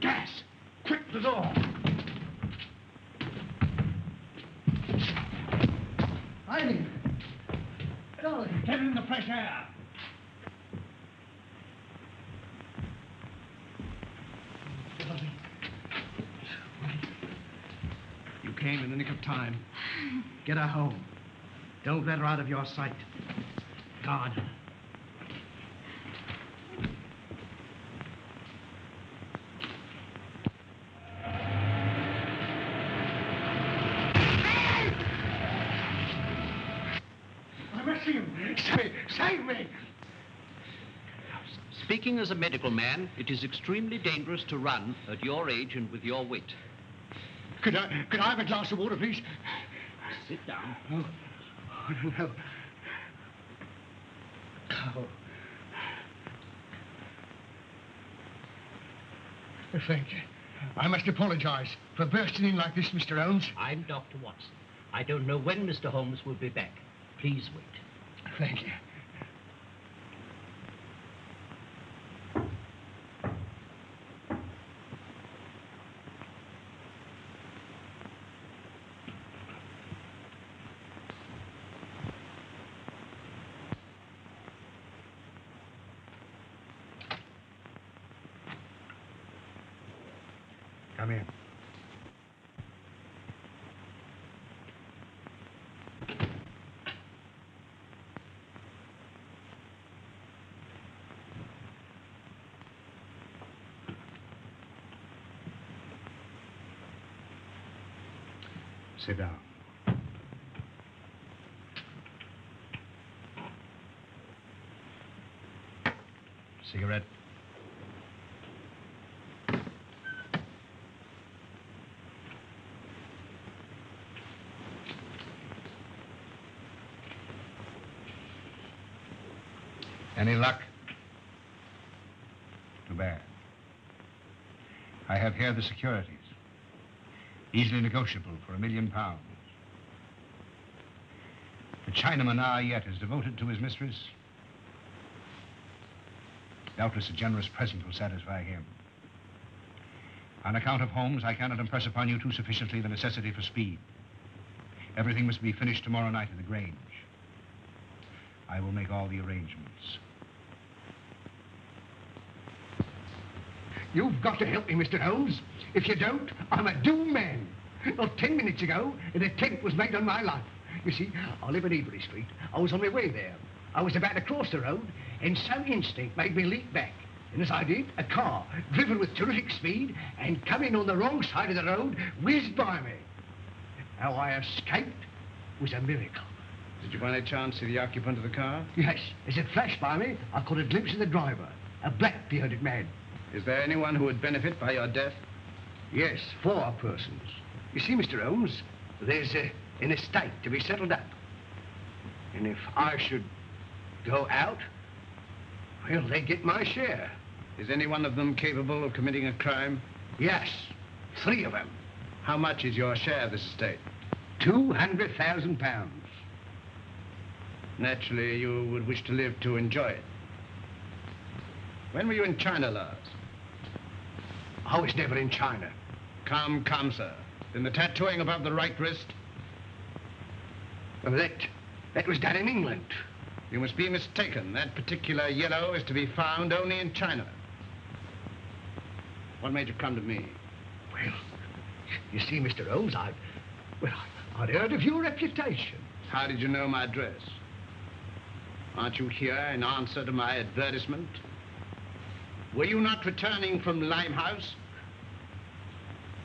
Gas! Quick, the door! Eileen! Darling, Get in the fresh air! You came in the nick of time. Get her home. Don't let her out of your sight. Guard her. I'm rescuing him. Save me! Speaking as a medical man, it is extremely dangerous to run at your age and with your weight. Could I have a glass of water, please? Sit down. Oh, no. Oh. Thank you. I must apologize for bursting in like this, Mr. Holmes. I'm Dr. Watson. I don't know when Mr. Holmes will be back. Please wait. Thank you. Come in. Sit down. Cigarette? Any luck? Too bad. I have here the securities. Easily negotiable for £1 million. The Chinaman yet is devoted to his mistress. Doubtless a generous present will satisfy him. On account of Holmes, I cannot impress upon you too sufficiently the necessity for speed. Everything must be finished tomorrow night at the Grange. I will make all the arrangements. You've got to help me, Mr. Holmes. If you don't, I'm a doomed man. Well, 10 minutes ago, an attempt was made on my life. You see, I live in Ebury Street. I was on my way there. I was about to cross the road, and some instinct made me leap back. And as I did, a car, driven with terrific speed and coming on the wrong side of the road, whizzed by me. How I escaped was a miracle. Did you by any chance see the occupant of the car? Yes. As it flashed by me, I caught a glimpse of the driver, a black-bearded man. Is there anyone who would benefit by your death? Yes, 4 persons. You see, Mr. Holmes, there's an estate to be settled up. And if I should go out, well, they get my share. Is any one of them capable of committing a crime? Yes, 3 of them. How much is your share of this estate? £200,000. Naturally, you would wish to live to enjoy it. When were you in China last? I was never in China. Come, sir. In the tattooing above the right wrist? Well, that was done in England. You must be mistaken. That particular yellow is to be found only in China. What made you come to me? Well, you see, Mr. Holmes, I'd heard of your reputation. How did you know my address? Aren't you here in answer to my advertisement? Were you not returning from Limehouse?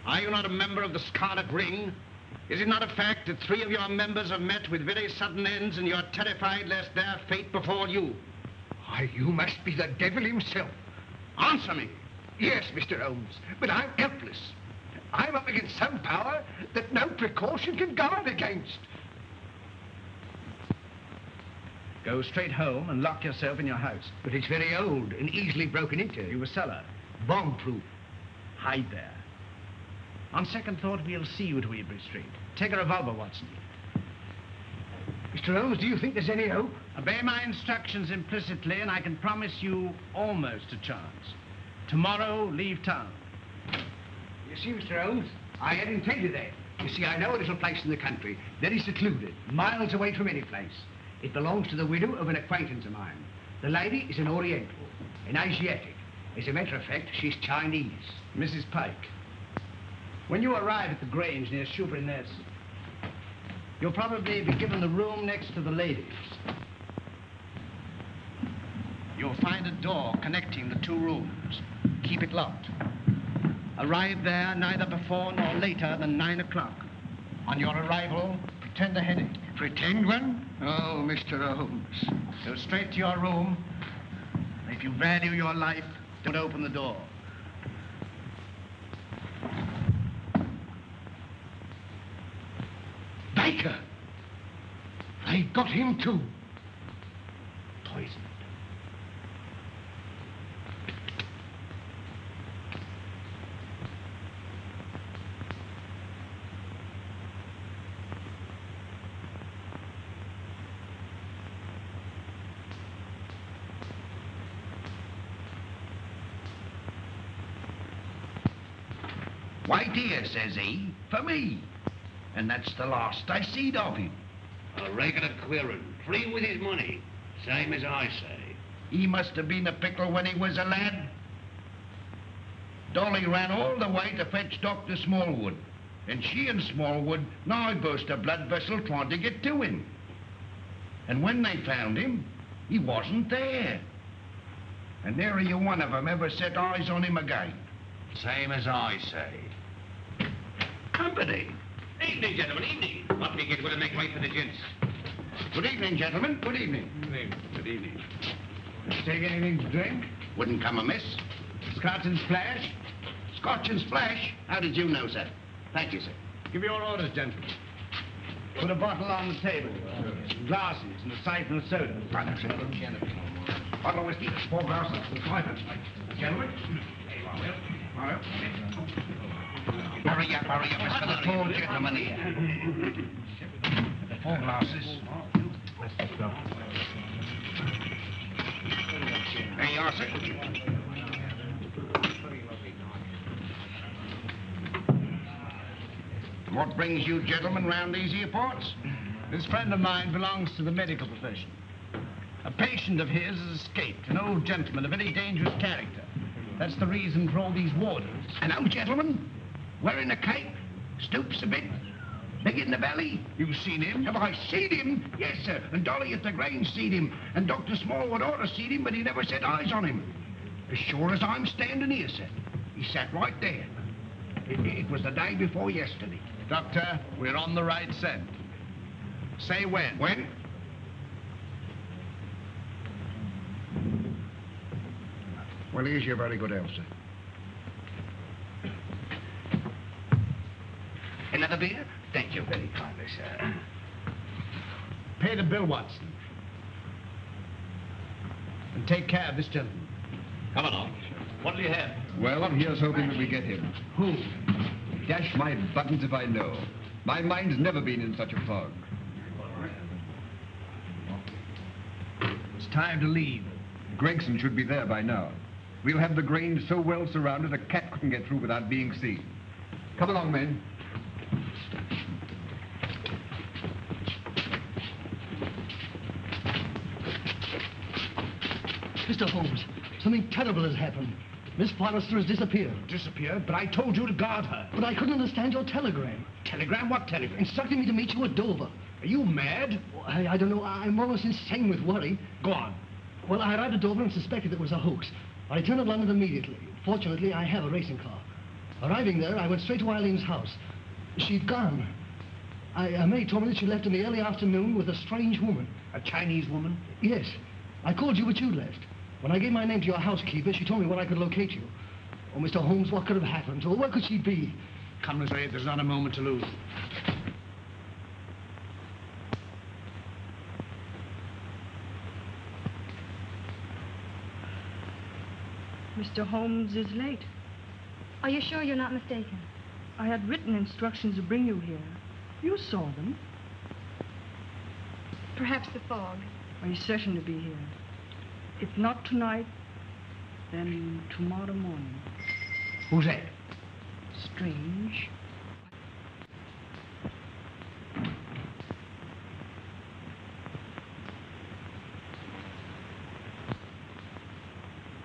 Are you not a member of the Scarlet Ring? Is it not a fact that 3 of your members have met with very sudden ends and you're terrified lest their fate befall you? Why, you must be the devil himself. Answer me. Yes, Mr. Holmes, but I'm helpless. I'm up against some power that no precaution can guard against. Go straight home and lock yourself in your house. But it's very old and easily broken into. You a cellar? Bomb-proof. Hide there. On second thought, we'll see you to Ebury Street. Take a revolver, Watson. Mr. Holmes, do you think there's any hope? Obey my instructions implicitly, and I can promise you almost a chance. Tomorrow, leave town. You see, Mr. Holmes, I had intended that. You see, I know a little place in the country, very secluded, miles away from any place. It belongs to the widow of an acquaintance of mine. The lady is an Oriental, an Asiatic. As a matter of fact, she's Chinese. Mrs. Pyke, when you arrive at the Grange near Shoeburyness, you'll probably be given the room next to the ladies. You'll find a door connecting the 2 rooms. Keep it locked. Arrive there neither before nor later than 9 o'clock. On your arrival, pretend a headache. Pretend one? Oh, Mr. Holmes. Go straight to your room. If you value your life, don't open the door. Baker! They got him too. Poisoned. Wait here, says he, for me. And that's the last I seed of him. A regular queerin', free with his money, same as I say. He must have been a pickle when he was a lad. Dolly ran all the way to fetch Dr. Smallwood. And she and Smallwood nigh burst a blood vessel trying to get to him. And when they found him, he wasn't there. And nary a one of them ever set eyes on him again. Same as I say. Company. Evening, gentlemen, evening. What we get, we'll make way for the gents. Good evening, gentlemen. Good evening. Good evening. Take anything to drink? Wouldn't come amiss. Scotch and splash? Scotch and splash? How did you know, sir? Thank you, sir. Give your orders, gentlemen. Put a bottle on the table. Some glasses and a siphon of soda. Bottle of whiskey, 4 glasses, and a siphon. Gentlemen. Hurry up. It's for the tall gentleman here. 4 glasses. There you are, sir. What brings you gentlemen round these here parts? This friend of mine belongs to the medical profession. A patient of his has escaped, an old gentleman, a very dangerous character. That's the reason for all these warders. An old gentleman? Wearing a cape? Stoops a bit? Big in the belly? You've seen him? Have I seen him? Yes, sir. And Dolly at the Grange seen him. And Dr. Smallwood ought to seen him, but he never set eyes on him. As sure as I'm standing here, sir. He sat right there. It was the day before yesterday. Doctor, we're on the right scent. Say when. When? Well, here's your very good health, sir. Another beer? Thank you very kindly, sir. Pay the bill, Watson. And take care of this gentleman. Come along. What'll you have? Well, here's hoping that we get him. Who? Dash my buttons if I know. My mind's never been in such a fog. It's time to leave. Gregson should be there by now. We'll have the Grange so well surrounded a cat couldn't get through without being seen. Come along, men. Mr. Holmes, something terrible has happened. Miss Forrester has disappeared. Disappeared? But I told you to guard her. But I couldn't understand your telegram. Telegram? What telegram? Instructing me to meet you at Dover. Are you mad? I don't know. I'm almost insane with worry. Go on. Well, I arrived at Dover and suspected it was a hoax. I returned to London immediately. Fortunately, I have a racing car. Arriving there, I went straight to Eileen's house. She'd gone. A maid told me that she left in the early afternoon with a strange woman. A Chinese woman? Yes. I called you, but you'd left. When I gave my name to your housekeeper, she told me where I could locate you. Oh, Mr. Holmes, what could have happened to her? Where could she be? Come this way. There's not a moment to lose. Mr. Holmes is late. Are you sure you're not mistaken? I had written instructions to bring you here. You saw them. Perhaps the fog. Are you certain to be here? If not tonight, then tomorrow morning. Who's that? Strange.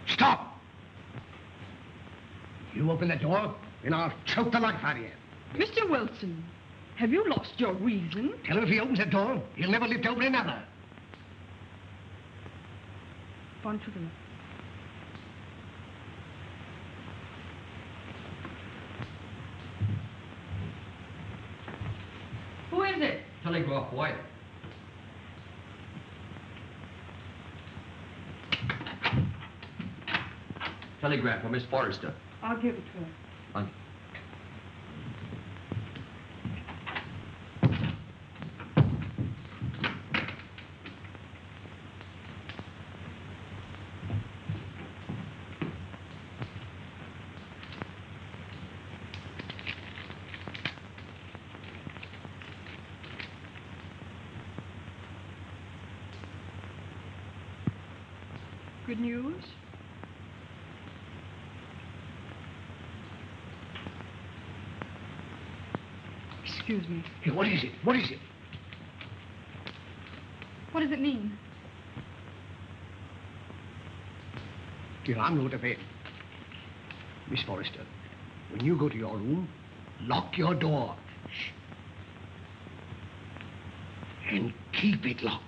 Stop! You open that door, and I'll choke the life out of you. Mr. Wilson, have you lost your reason? Tell him if he opens that door, he'll never live to open another. On to them. Who is it? Telegraph, boy. Telegram for Miss Forrester. I'll give it to her. On. Good news? Excuse me. Hey, what is it? What is it? What does it mean? Dear, I'm going to bed. Miss Forrester, when you go to your room, lock your door. Shh. And keep it locked.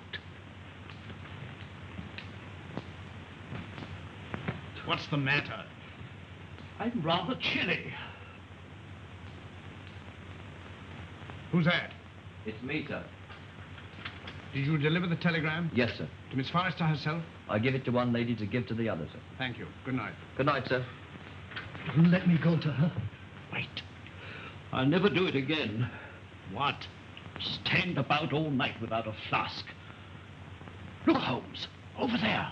What's the matter? I'm rather chilly. Who's that? It's me, sir. Did you deliver the telegram? Yes, sir. To Miss Forrester herself? I give it to one lady to give to the other, sir. Thank you. Good night. Good night, sir. Let me go to her. Wait. I'll never do it again. What? Stand about all night without a flask. Look, Holmes, over there.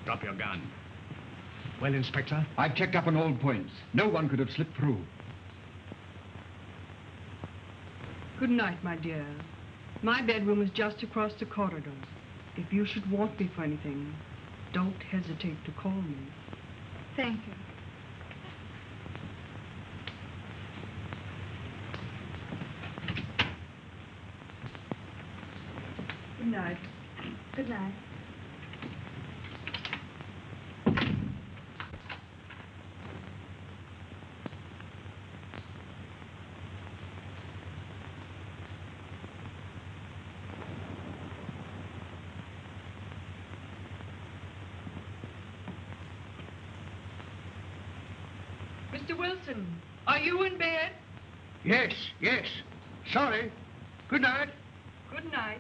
Drop your gun. Well, Inspector? I've checked up on all points. No one could have slipped through. Good night, my dear. My bedroom is just across the corridor. If you should want me for anything, don't hesitate to call me. Thank you. Good night. Good night. Mr. Wilson, are you in bed? Yes, yes. Sorry. Good night. Good night.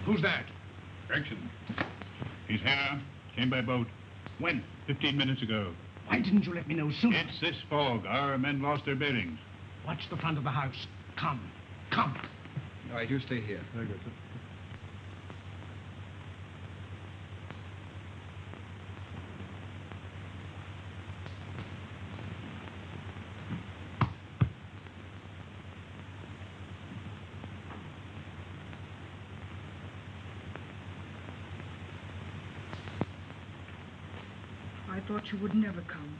Who's that? Gregson. He's here. Came by boat. When? 15 minutes ago. Why didn't you let me know sooner? It's this fog. Our men lost their bearings. Watch the front of the house. Come. Come. All right, you stay here. Very good, sir. I thought you would never come.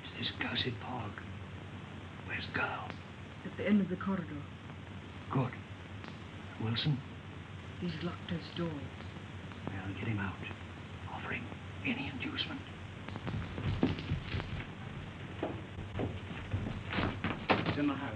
It's this cursed fog. Where's the girl? At the end of the corridor. Good. Wilson? He's locked his door. Well, get him out. Offer him any inducement. It's in the house.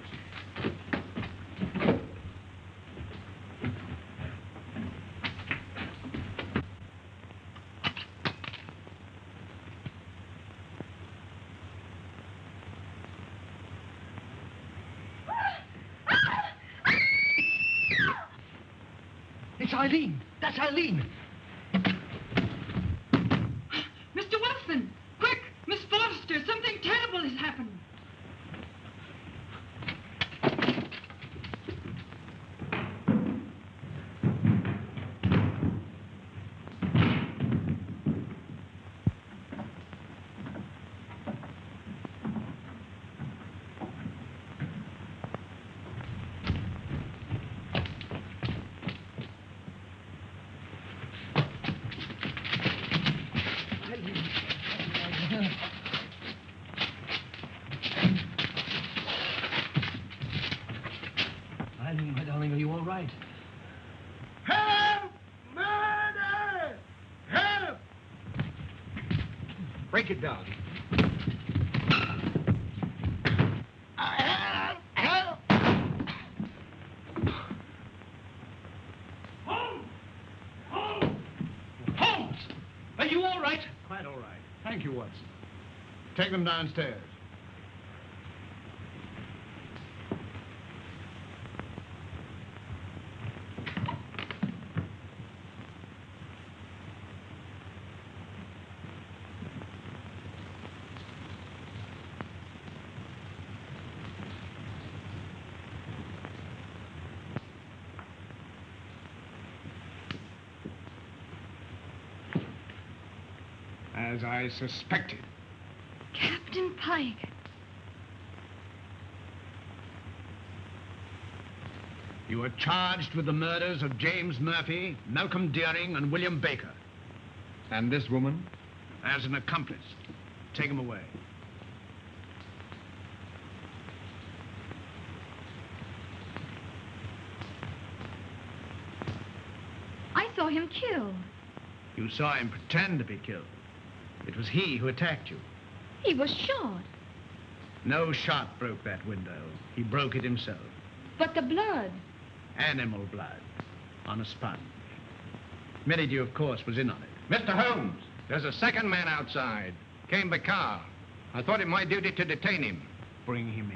It's Eileen. That's Eileen. Mr. Wilson! Quick! Miss Forrester! Something terrible has happened! Eileen, my darling, are you all right? Help! Murder! Help! Break it down. Help! Help! Holmes! Holmes! Holmes! Are you all right? Quite all right. Thank you, Watson. Take them downstairs. As I suspected. Captain Pyke. You are charged with the murders of James Murphy, Malcom Dearing, and William Baker. And this woman? As an accomplice. Take him away. I saw him killed. You saw him pretend to be killed. It was he who attacked you. He was shot. No shot broke that window. He broke it himself. But the blood. Animal blood. On a sponge. Merrydew, of course, was in on it. Mr. Holmes. There's a second man outside. Came by car. I thought it my duty to detain him. Bring him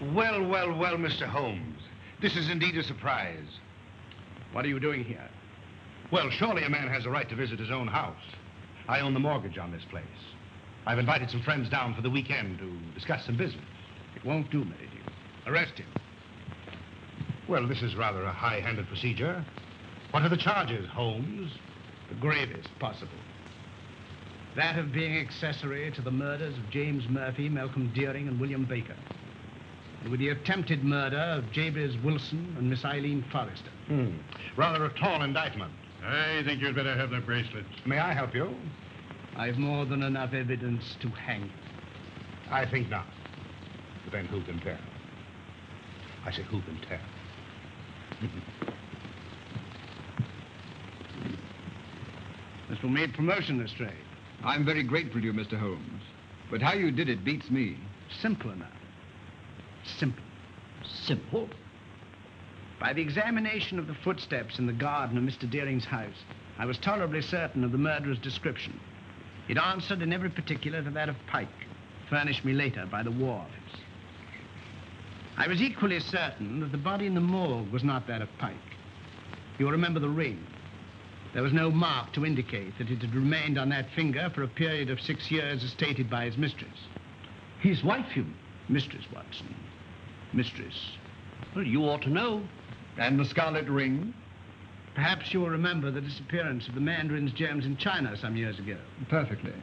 in. Well, well, well, Mr. Holmes. This is indeed a surprise. What are you doing here? Well, surely a man has a right to visit his own house. I own the mortgage on this place. I've invited some friends down for the weekend to discuss some business. It won't do, Merrydew. Arrest him. Well, this is rather a high-handed procedure. What are the charges, Holmes? The gravest possible. That of being accessory to the murders of James Murphy, Malcom Dearing, and William Baker. And with the attempted murder of Jabez Wilson and Miss Eileen Forrester. Rather a tall indictment. I think you'd better have the bracelets. May I help you? I've more than enough evidence to hang you. I think not. But then who can tell? I say, who can tell? This will make promotion, Lestrade. I'm very grateful to you, Mr. Holmes. But how you did it beats me. Simple enough. Simple. Simple? By the examination of the footsteps in the garden of Mr. Dearing's house, I was tolerably certain of the murderer's description. It answered in every particular to that of Pyke, furnished me later by the war office. I was equally certain that the body in the morgue was not that of Pyke. You'll remember the ring. There was no mark to indicate that it had remained on that finger for a period of 6 years as stated by his mistress. His wife, you... Mistress, Watson. Mistress. Well, you ought to know. And the scarlet ring? Perhaps you'll remember the disappearance of the mandarin's gems in China some years ago. Perfectly.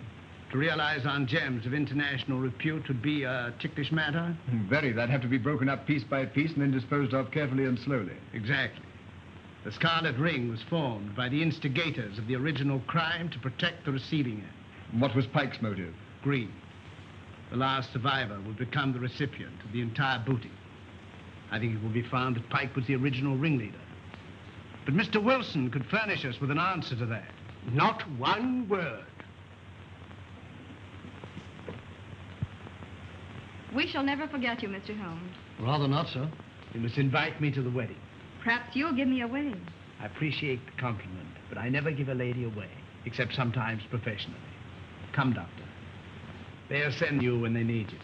To realize on gems of international repute would be a ticklish matter? Very. They'd have to be broken up piece by piece and then disposed of carefully and slowly. Exactly. The scarlet ring was formed by the instigators of the original crime to protect the receiving end. What was Pyke's motive? Greed. The last survivor would become the recipient of the entire booty. I think it will be found that Pyke was the original ringleader. But Mr. Wilson could furnish us with an answer to that. Not one word. We shall never forget you, Mr. Holmes. Rather not, sir. You must invite me to the wedding. Perhaps you'll give me away. I appreciate the compliment, but I never give a lady away, except sometimes professionally. Come, Doctor. They'll send you when they need you.